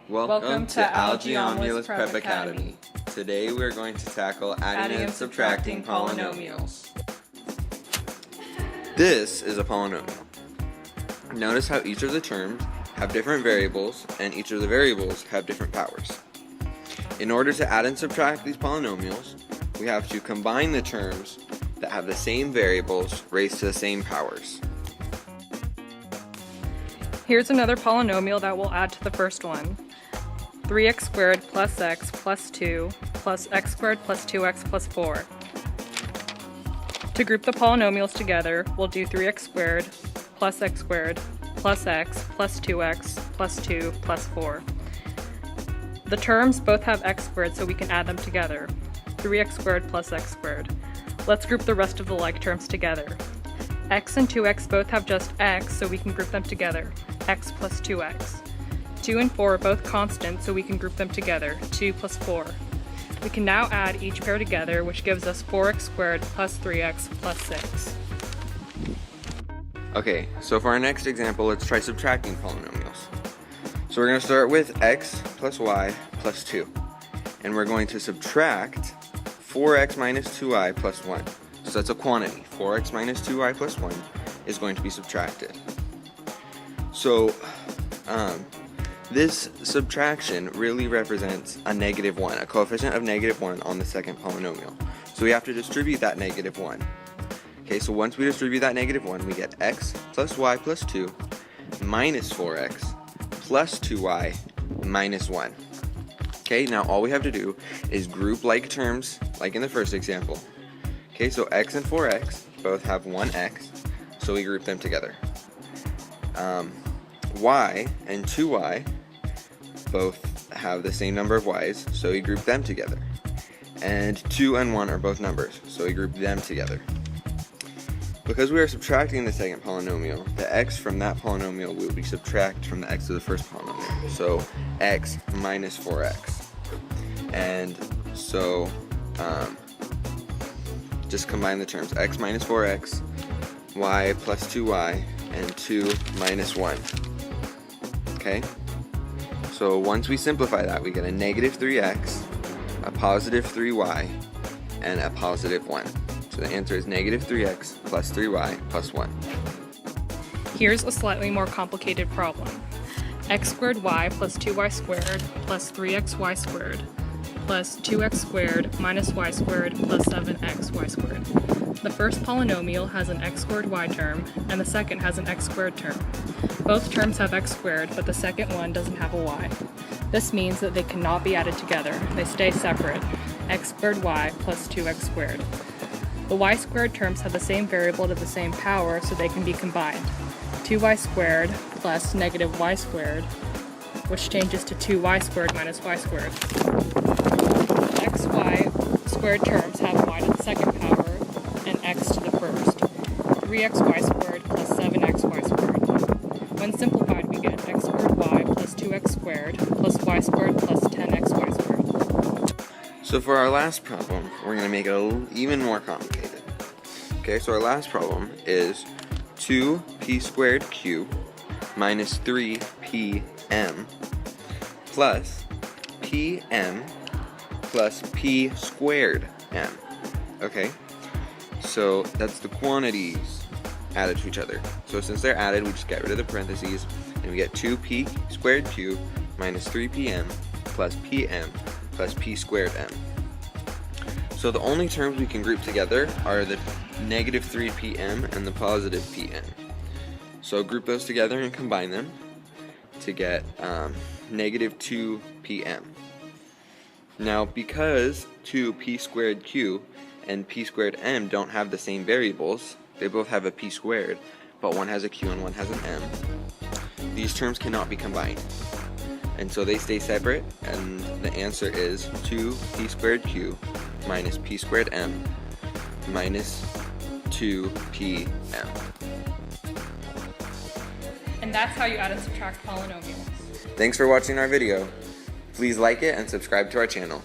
Welcome to Algebra Prep Academy. Today we're going to tackle adding and subtracting polynomials. This is a polynomial. Notice how each of the terms have different variables and each of the variables have different powers. In order to add and subtract these polynomials, we have to combine the terms that have the same variables raised to the same powers. Here's another polynomial that we'll add to the first one. 3x squared plus x plus 2 plus x squared plus 2x plus 4. To group the polynomials together, we'll do 3x squared plus x squared plus x plus 2x plus 2 plus 4. The terms both have x squared, so we can add them together. 3x squared plus x squared. Let's group the rest of the like terms together. X and 2x both have just x, so we can group them together. X plus 2x. 2 and 4 are both constant, so we can group them together. 2 plus 4. We can now add each pair together, which gives us 4x squared plus 3x plus 6. Okay, so for our next example, let's try subtracting polynomials. So we're going to start with x plus y plus 2. And we're going to subtract 4x minus 2y plus 1. So that's a quantity. 4x minus 2y plus 1 is going to be subtracted. So this subtraction really represents a negative 1, a coefficient of negative 1 on the second polynomial. So we have to distribute that negative 1. Okay, so once we distribute that negative 1, we get x plus y plus 2 minus 4x plus 2y minus 1. Okay, now all we have to do is group like terms, like in the first example. Okay, so x and 4x both have 1x, so we group them together. Y and 2y both have the same number of y's, so we group them together. And 2 and 1 are both numbers, so we group them together. Because we are subtracting the second polynomial, the x from that polynomial will be subtracted from the x of the first polynomial. So x minus 4x. And so just combine the terms x minus 4x, y plus 2y, and 2 minus 1. Okay? So once we simplify that, we get a negative 3x, a positive 3y, and a positive 1. So the answer is negative 3x plus 3y plus 1. Here's a slightly more complicated problem. X squared y plus 2y squared plus 3xy squared plus 2x squared minus y squared plus 7xy squared. The first polynomial has an x squared y term, and the second has an x squared term. Both terms have x squared, but the second one doesn't have a y. This means that they cannot be added together. They stay separate. X squared y plus 2x squared. The y squared terms have the same variable to the same power, so they can be combined. 2y squared plus negative y squared, which changes to 2y squared minus y squared. xy squared terms have y to the second power and x to the first. 3xy squared plus 7xy squared. When simplified, we get x squared y plus 2x squared plus y squared plus 10xy squared. So for our last problem, we're going to make it even more complicated. Okay, so our last problem is 2p squared q minus 3pm plus pm plus p squared m. Okay, so that's the quantities added to each other. So since they're added, we just get rid of the parentheses, and we get 2p squared q minus 3pm plus pm plus p squared m. So the only terms we can group together are the negative 3pm and the positive pm. So group those together and combine them to get negative 2pm. Now because 2p squared q and p squared m don't have the same variables, they both have a p squared, but one has a q and one has an m, these terms cannot be combined. And so they stay separate, and the answer is 2p squared q minus p squared m minus 2pm. And that's how you add and subtract polynomials. Thanks for watching our video. Please like it and subscribe to our channel.